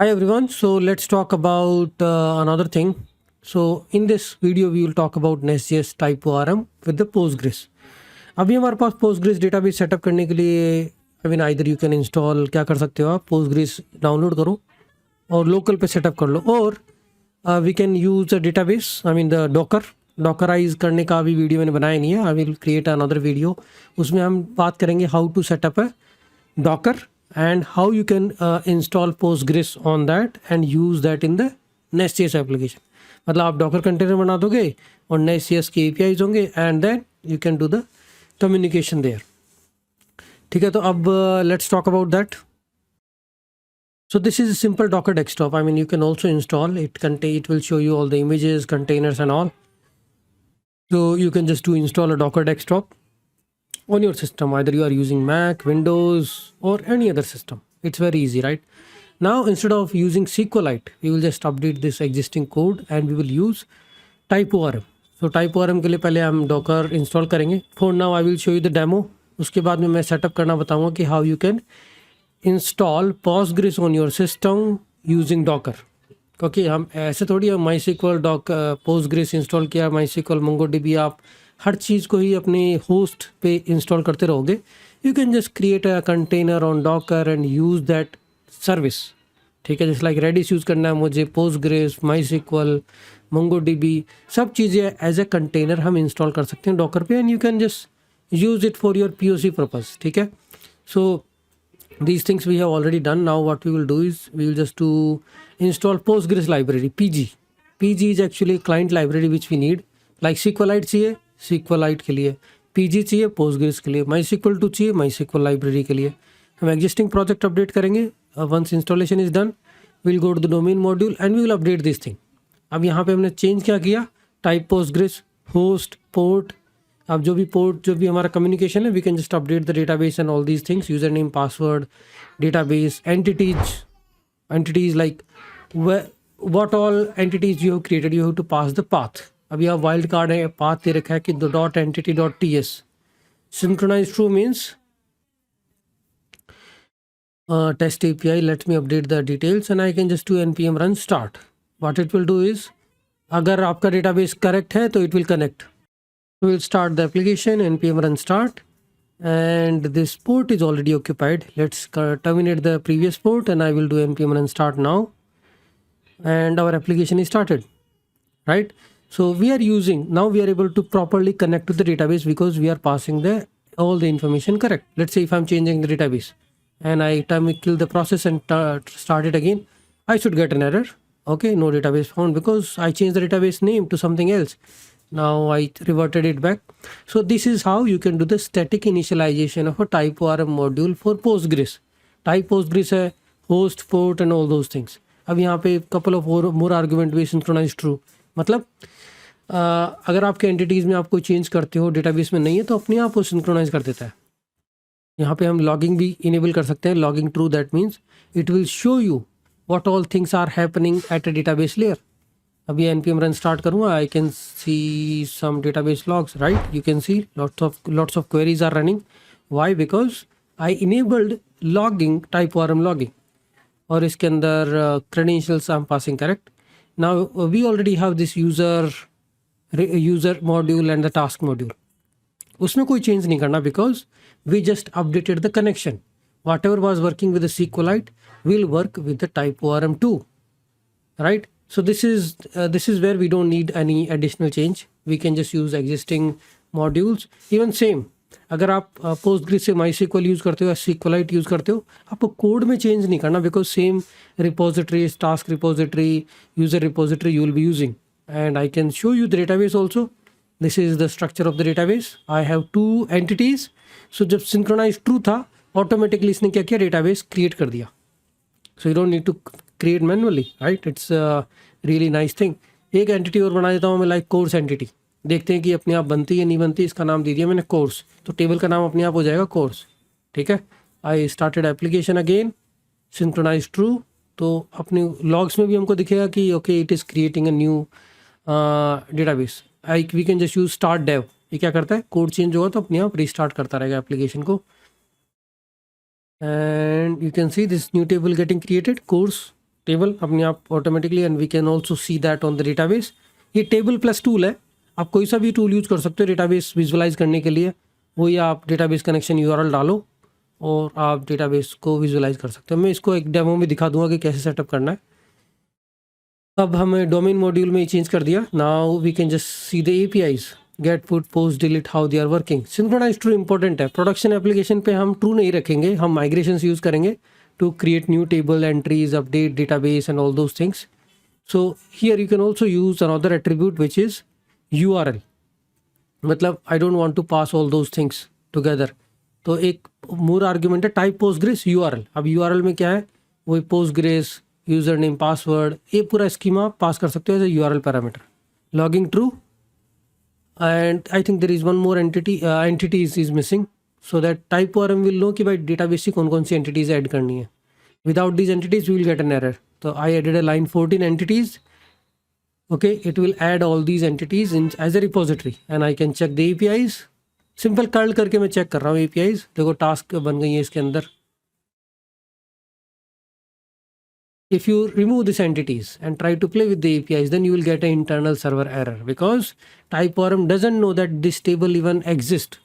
Hi everyone. So let's talk about another thing. So in this video we will talk about Nest.js type ORM with the Postgres. अभी हमारे पास Postgres database setup करने के लिए either you can install क्या कर सकते हो आप Postgres डाउनलोड करो और लोकल पे सेटअप कर लो और we can use a database the dockerize करने का अभी वीडियो मैंने बनाया नहीं है. I will create another video. उसमें हम बात करेंगे हाउ टू सेटअप है Docker and how you can install Postgres on that and use that in the Nest.js application. मतलब आप डॉकर कंटेनर बना दोगे और Nest.js के APIs होंगे and then you can do the communication there. ठीक है, तो अब let's talk about that. So this is a simple Docker desktop. You can also install it. It will show you all the images, containers, and all. So you can just install a Docker desktop on your system. Either you are using Mac, Windows, or any other system. It's very easy, right? Now instead of using SQLite, we will just update this existing code and we will use TypeORM. So TypeORM के लिए पहले हम Docker install करेंगे. For now I will show you the demo. उसके बाद में मैं setup करना बताऊंगा कि how you can install Postgres on your system using Docker. क्योंकि हम ऐसे थोड़ी MySQL Postgres इंस्टॉल किया, MySQL MongoDB आप हर चीज़ को ही अपने होस्ट पे इंस्टॉल करते रहोगे. You can just create a container on Docker and use that service. ठीक है, जैसे लाइक रेडिस यूज़ करना है मुझे, पोस्टग्रेस, MySQL, MongoDB, सब चीज़ें एज ए कंटेनर हम इंस्टॉल कर सकते हैं डॉकर पे and you can just use it for your POC purpose. ठीक है, सो these things we have already done. Now what we will do is we will just to install Postgres library, PG is actually a client library which we need. Like SQLite चाहिए SQLite के लिए, PG चाहिए Postgres के लिए, MySQL 2 चाहिए MySQL library के लिए. हम existing project update करेंगे. Once installation is done we will go to the domain module and we will update this thing. अब यहाँ पे हमने change क्या किया, type Postgres, host, port. अब जो भी हमारा कम्युनिकेशन है we can just update the database and all these things, user name, password, database, entities like what all entities you have created, you have to pass the path. अभी आप wild card है, path दे रखा है कि .entity.ts. Synchronize true means test API. Let me update the details and I can just do npm run start. What it will do is अगर आपका database correct है तो it will connect. We'll start the application, npm run start, and this port is already occupied. Let's terminate the previous port and I will do npm run start now, and our application is started, right? So we are able to properly connect to the database because we are passing all the information correct. Let's say if I'm changing the database and I kill the process and start it again, I should get an error. Okay, no database found because I changed the database name to something else. Now I reverted it back. So this is how you can do the static initialization of a TypeORM module for Postgres. Type Postgres है, host, port and all those things. अब यहाँ पे couple of more argument भी synchronize true. मतलब अगर आपके entities में आप कोई चेंज करते हो, डेटाबेस में नहीं है, तो अपने आप वो सिंक्रोनाइज कर देता है. यहाँ पे हम लॉगिंग भी इनेबल कर सकते हैं. Logging true that means it will show you what all things are happening at a database layer. अभी npm run start करूँगा, I can see some database logs, right? You can see lots of queries are running. Why? Because I enabled logging, TypeORM logging, और इसके अंदर credentials I'm passing correct. Now we already have this user module and the task module. उसमें कोई change नहीं करना because we just updated the connection. Whatever was working with the SQLite will work with the TypeORM too, right? So this is where we don't need any additional change. We can just use existing modules. Even same, अगर आप Postgres से MySQL use करते हो या SQLite use करते हो, आपको code में चेंज नहीं करना because same repositories, task repository, user repository you will be using. And I can show you the database also. This is the structure of the database. I have 2 entities. So जब synchronize true था, automatically इसने क्या किया, database create कर दिया. So you don't need to create manually, right? It's a really nice thing. एक entity और बना देता हूँ मैं, लाइक कोर्स एंटिटी. देखते हैं कि अपने आप बनती है नहीं बनती. इसका नाम दे दिया मैंने कोर्स, तो टेबल का नाम अपने आप हो जाएगा कोर्स. ठीक है, I started application again, synchronize true. तो अपने लॉग्स में भी हमको दिखेगा कि okay it is creating a new database. We can just use start dev. ये क्या करता है, कोड चेंज होगा तो अपने आप रीस्टार्ट करता रहेगा एप्लीकेशन को. And you can see this new table getting created, course table अपने आप automatically, and we can also see that on the database. ये टेबल प्लस टूल है, आप कोई सा भी टूल यूज़ कर सकते हो डेटाबेस विजुअलाइज करने के लिए। वही आप डेटाबेस कनेक्शन यूआरएल डालो और आप डेटाबेस को विजुअलाइज कर सकते हो। मैं इसको एक डेमो में दिखा दूंगा कि कैसे सेटअप करना है। अब हमें डोमेन मॉड्यूल में चेंज कर दिया। Now we can just see the APIs, get, put, post, delete, how they are working. Synchronize true important है। प्रोडक्शन एप्लीकेशन पे हम ट्रू नहीं रखेंगे, हम माइग्रेशंस यूज़ करेंगे to create new table entries, update database and all those things. So here you can also use another attribute which is URL. मतलब I don't want to pass all those things together. तो एक more argument है type postgres URL. अब URL में क्या है, वही postgres user name password, ये पूरा स्कीमा पास कर सकते हो as a URL parameter. Logging true, and I think there is one more entities is missing, so that type ORM will know कि भाई डेटाबेस से कौन कौन सी एंटिटीज ऐड करनी है। Without these entities we will get an error. तो I added a line 14 entities. Okay, it will add all these entities in as a repository and I can check the APIs। Simple curl करके मैं check कर रहा हूँ APIs। देखो task बन गई है इसके अंदर। If you remove these entities and try to play with the APIs, then you will get an internal server error because TypeORM doesn't know that this table even exists.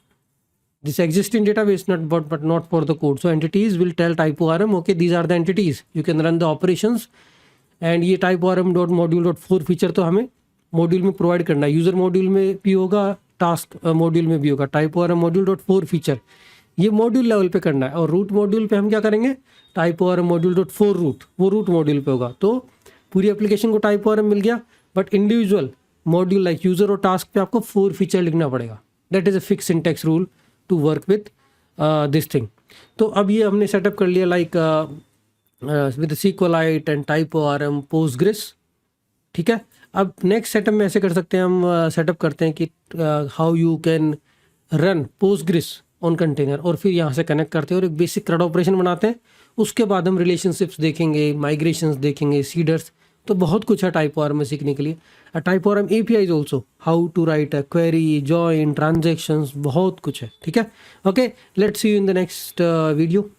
This exists in database, but not for the code. So entities will tell TypeORM, okay, these are the entities. You can run the operations. And ये TypeORM.module.4 feature तो हमें module में provide करना है। User module में भी होगा, task module में भी होगा। TypeORM module.4 फीचर ये मॉड्यूल लेवल पे करना है। और रूट मॉड्यूल पे हम क्या करेंगे, TypeORM module.4 रूट, वो रूट मॉड्यूल पे होगा। तो पूरी एप्लीकेशन को TypeORM मिल गया, but individual module like user और टास्क पे आपको 4 फीचर लिखना पड़ेगा। That is a fix syntax rule to work with this thing. तो अब ये हमने सेटअप कर लिया लाइक विद SQLite एंड TypeORM Postgres। ठीक है, अब नेक्स्ट सेटअप में ऐसे कर सकते हैं, हम सेटअप करते हैं कि how you can run Postgres on container, और फिर यहाँ से कनेक्ट करते हैं और एक बेसिक CRUD ऑपरेशन बनाते हैं। उसके बाद हम रिलेशनशिप्स देखेंगे, माइग्रेशंस देखेंगे, सीडर्स। तो बहुत कुछ है TypeORM में सीखने के लिए। TypeORM API is also how to write a query, join, transactions, बहुत कुछ है। ठीक है, okay, let's see you in the next video.